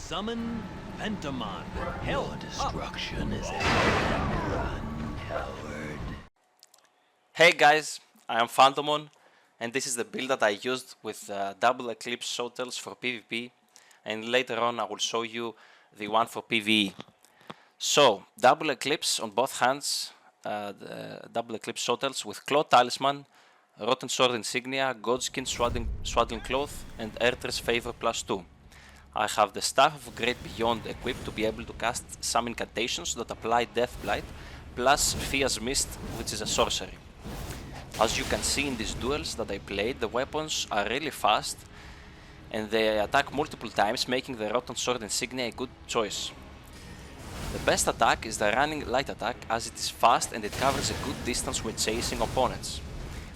summon Phantomon. Hell, destruction is at run, coward. Hey guys, I am Phantomon, and this is the build that I used with double Eclipse Shotels for PvP, and later on I will show you the one for PvE. So, double Eclipse on both hands, the double Eclipse Shotels with Claw Talisman, Rotten Sword Insignia, Godskin Swaddling Cloth, and Erdtree's Favor +2. I have the Staff of Great Beyond equipped to be able to cast some incantations that apply Death Blight, plus Fia's Mist, which is a sorcery. As you can see in these duels that I played, the weapons are really fast and they attack multiple times, making the Rotten Sword Insignia a good choice. The best attack is the running light attack, as it is fast and it covers a good distance when chasing opponents.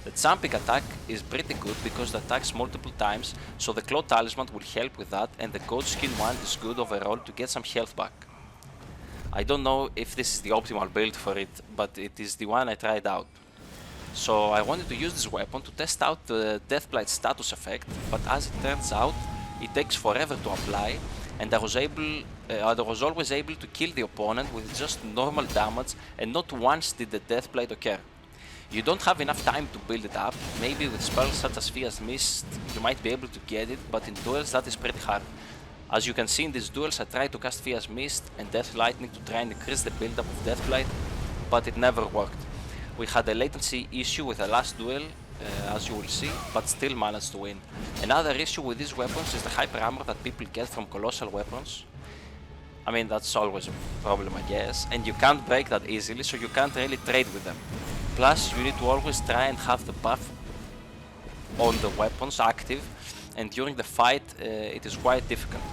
The jumping attack is pretty good because it attacks multiple times, so the Claw Talisman will help with that, and the Godskin one is good overall to get some health back. I don't know if this is the optimal build for it, but it is the one I tried out. So I wanted to use this weapon to test out the Deathblight status effect, but as it turns out, it takes forever to apply, and I was always able to kill the opponent with just normal damage, and not once did the Deathblight occur. You don't have enough time to build it up. Maybe with spells such as Fia's Mist you might be able to get it, but in duels that is pretty hard. As you can see in these duels, I tried to cast Fia's Mist and Death Lightning to try and increase the build-up of Deathblight, but it never worked. We had a latency issue with the last duel, as you will see, but still managed to win. Another issue with these weapons is the hyper armor that people get from colossal weapons. I mean, that's always a problem, I guess, and you can't break that easily, so you can't really trade with them. Plus, you need to always try and have the buff on the weapons active, and during the fight it is quite difficult.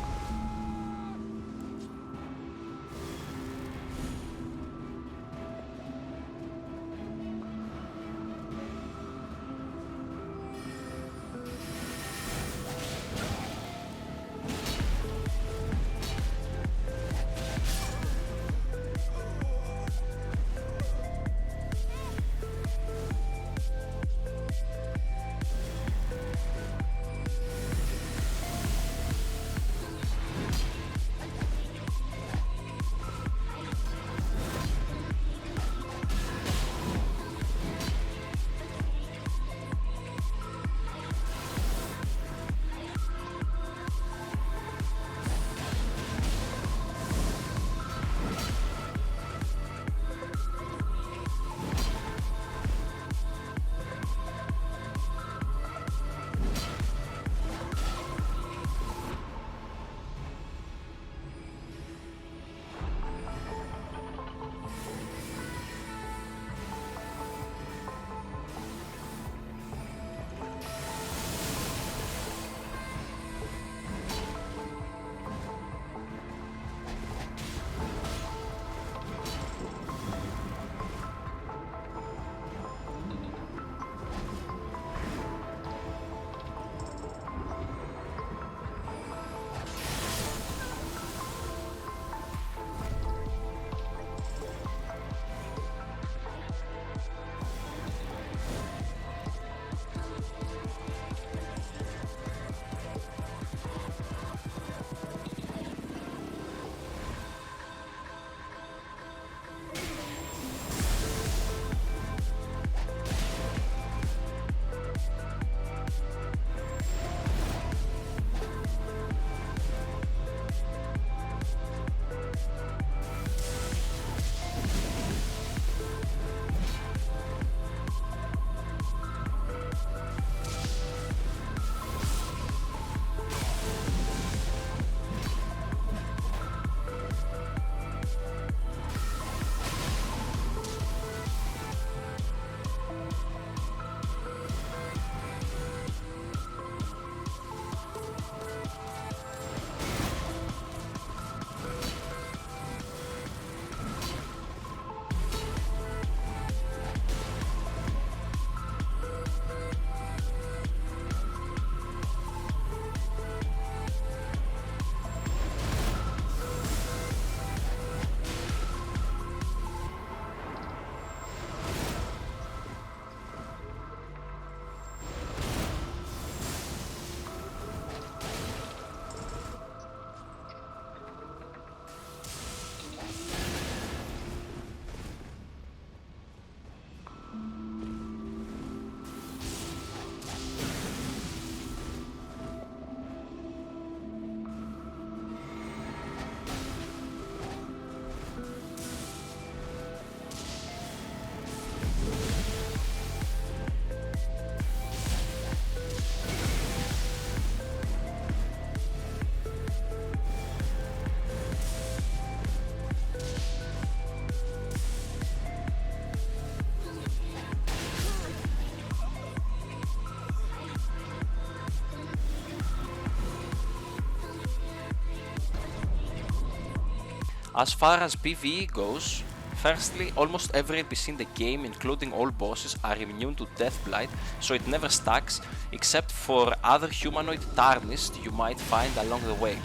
As far as PvE goes, firstly, almost every NPC in the game, including all bosses, are immune to Death Blight, so it never stacks, except for other humanoid tarnished you might find along the way.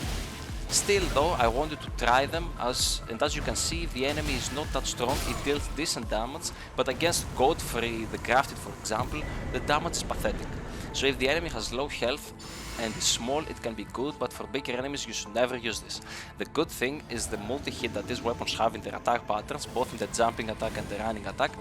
Still though, I wanted to try them, as you can see, the enemy is not that strong, it deals decent damage, but against Godfrey the Crafted for example, the damage is pathetic. So if the enemy has low health and is small, it can be good, but for bigger enemies you should never use this. The good thing is the multi-hit that these weapons have in their attack patterns, both in the jumping attack and the running attack.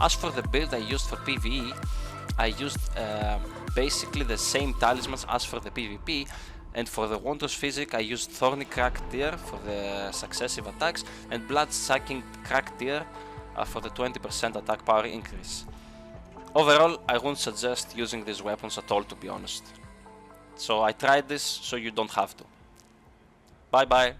As for the build I used for PvE, I used basically the same talismans as for the PvP, and for the Wondrous Physic I used Thorny Crack Tear for the successive attacks and Blood Sucking Crack Tear for the 20% attack power increase. Overall, I wouldn't suggest using these weapons at all, to be honest. So I tried this so you don't have to. Bye bye.